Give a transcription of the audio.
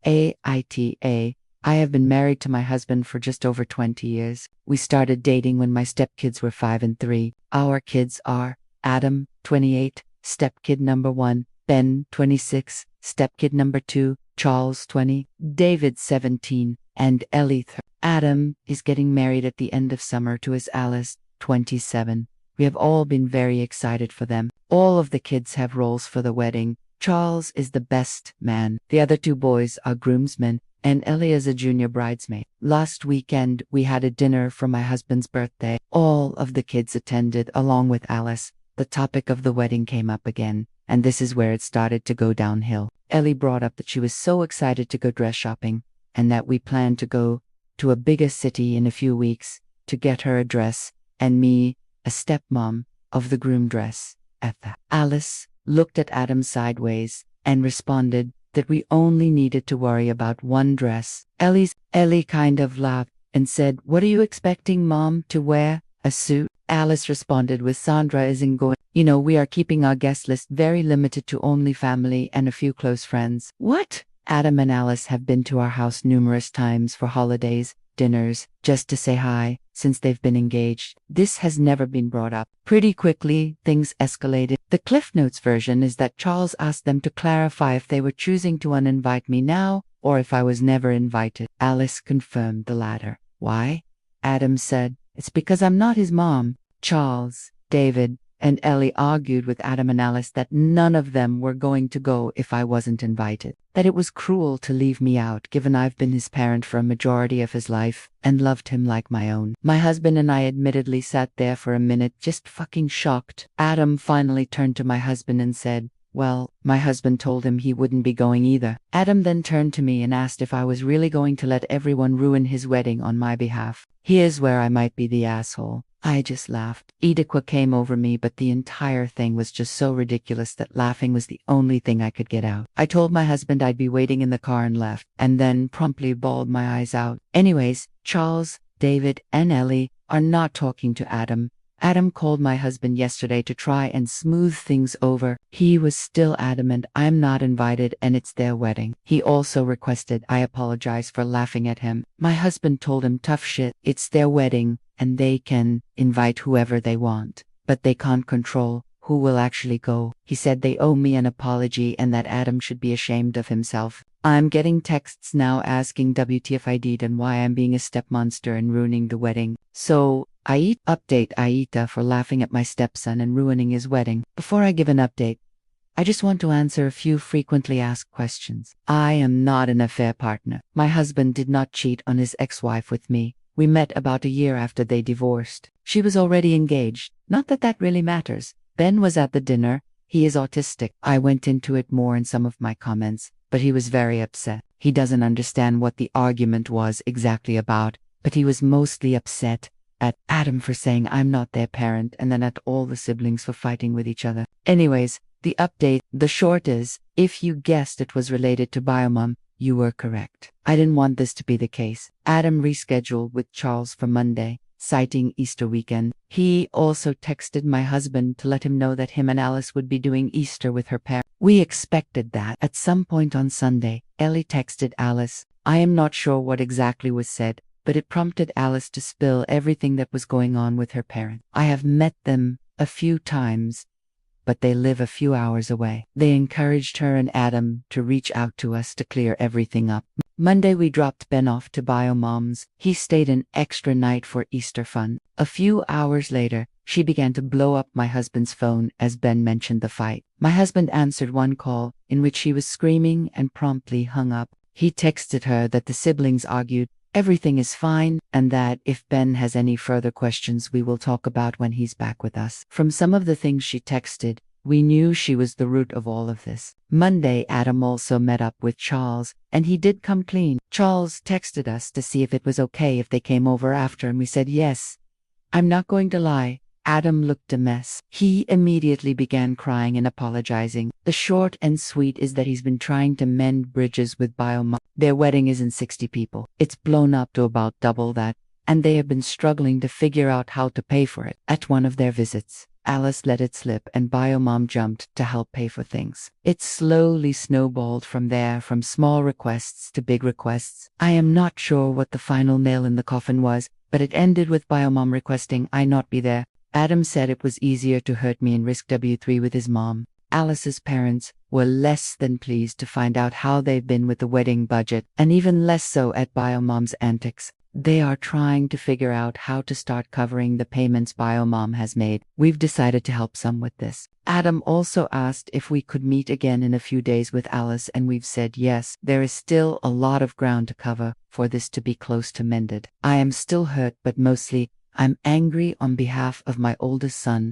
AITA. I have been married to my husband for just over 20 years. We started dating when my stepkids were 5 and 3. Our kids are Adam, 28, stepkid number 1, Ben, 26, stepkid number 2, Charles, 20, David, 17, and Ellie. Adam is getting married at the end of summer to his Alice, 27. We have all been very excited for them. All of the kids have roles for the wedding. Charles is the best man. The other 2 boys are groomsmen, and Ellie is a junior bridesmaid. Last weekend, we had a dinner for my husband's birthday. All of the kids attended, along with Alice. The topic of the wedding came up again, and this is where it started to go downhill. Ellie brought up that she was so excited to go dress shopping, and that we planned to go to a bigger city in a few weeks to get her a dress, and me, a stepmom, of the groom dress. At that, Alice looked at Adam sideways and responded that we only needed to worry about one dress. Ellie kind of laughed and said, "What are you expecting Mom to wear? A suit?" Alice responded with, "Sandra isn't going. We are keeping our guest list very limited to only family and a few close friends." What? Adam and Alice have been to our house numerous times for holidays, dinners, just to say hi, since they've been engaged. This has never been brought up. Pretty quickly, things escalated. The Cliff Notes version is that Charles asked them to clarify if they were choosing to uninvite me now, or if I was never invited. Alice confirmed the latter. Why? Adam said, "It's because I'm not his mom." Charles, David, and Ellie argued with Adam and Alice that none of them were going to go if I wasn't invited. That it was cruel to leave me out, given I've been his parent for a majority of his life and loved him like my own. My husband and I admittedly sat there for a minute, just fucking shocked. Adam finally turned to my husband and said, "Well, my husband told him he wouldn't be going either." Adam then turned to me and asked if I was really going to let everyone ruin his wedding on my behalf. Here's where I might be the asshole. I just laughed. Ediqua came over me, but the entire thing was just so ridiculous that laughing was the only thing I could get out. I told my husband I'd be waiting in the car and left, and then promptly bawled my eyes out. Anyways, Charles, David, and Ellie are not talking to Adam. Adam called my husband yesterday to try and smooth things over. He was still adamant I'm not invited and it's their wedding. He also requested I apologize for laughing at him. My husband told him tough shit, it's their wedding and they can invite whoever they want, but they can't control who will actually go. He said they owe me an apology and that Adam should be ashamed of himself. I'm getting texts now asking WTF I did and why I'm being a stepmonster and ruining the wedding. So, update AITA for laughing at my stepson and ruining his wedding. Before I give an update, I just want to answer a few frequently asked questions. I am not an affair partner. My husband did not cheat on his ex-wife with me. We met about a year after they divorced. She was already engaged. Not that that really matters. Ben was at the dinner. He is autistic. I went into it more in some of my comments, but he was very upset. He doesn't understand what the argument was exactly about, but he was mostly upset at Adam for saying I'm not their parent and then at all the siblings for fighting with each other. Anyways, the update, the short is, if you guessed it was related to Biomom, you were correct. I didn't want this to be the case. Adam rescheduled with Charles for Monday, citing Easter weekend. He also texted my husband to let him know that him and Alice would be doing Easter with her parents. We expected that. At some point on Sunday, Ellie texted Alice. I am not sure what exactly was said, but it prompted Alice to spill everything that was going on with her parents. I have met them a few times, but they live a few hours away. They encouraged her and Adam to reach out to us to clear everything up. Monday we dropped Ben off to Biomom's. He stayed an extra night for Easter fun. A few hours later, she began to blow up my husband's phone as Ben mentioned the fight. My husband answered one call in which she was screaming and promptly hung up. He texted her that the siblings argued, everything is fine, and that if Ben has any further questions we will talk about when he's back with us. From some of the things she texted, we knew she was the root of all of this. Monday, Adam also met up with Charles, and he did come clean. Charles texted us to see if it was okay if they came over after, and we said yes. I'm not going to lie, Adam looked a mess. He immediately began crying and apologizing. The short and sweet is that he's been trying to mend bridges with Biomom. Their wedding isn't 60 people. It's blown up to about double that, and they have been struggling to figure out how to pay for it. At one of their visits, Alice let it slip and Biomom jumped to help pay for things. It slowly snowballed from there, from small requests to big requests. I am not sure what the final nail in the coffin was, but it ended with Biomom requesting I not be there. Adam said it was easier to hurt me and risk W3 with his mom. Alice's parents were less than pleased to find out how they've been with the wedding budget, and even less so at Biomom's antics. They are trying to figure out how to start covering the payments Biomom has made. We've decided to help some with this. Adam also asked if we could meet again in a few days with Alice, and we've said yes. There is still a lot of ground to cover for this to be close to mended. I am still hurt, but mostly I'm angry on behalf of my oldest son,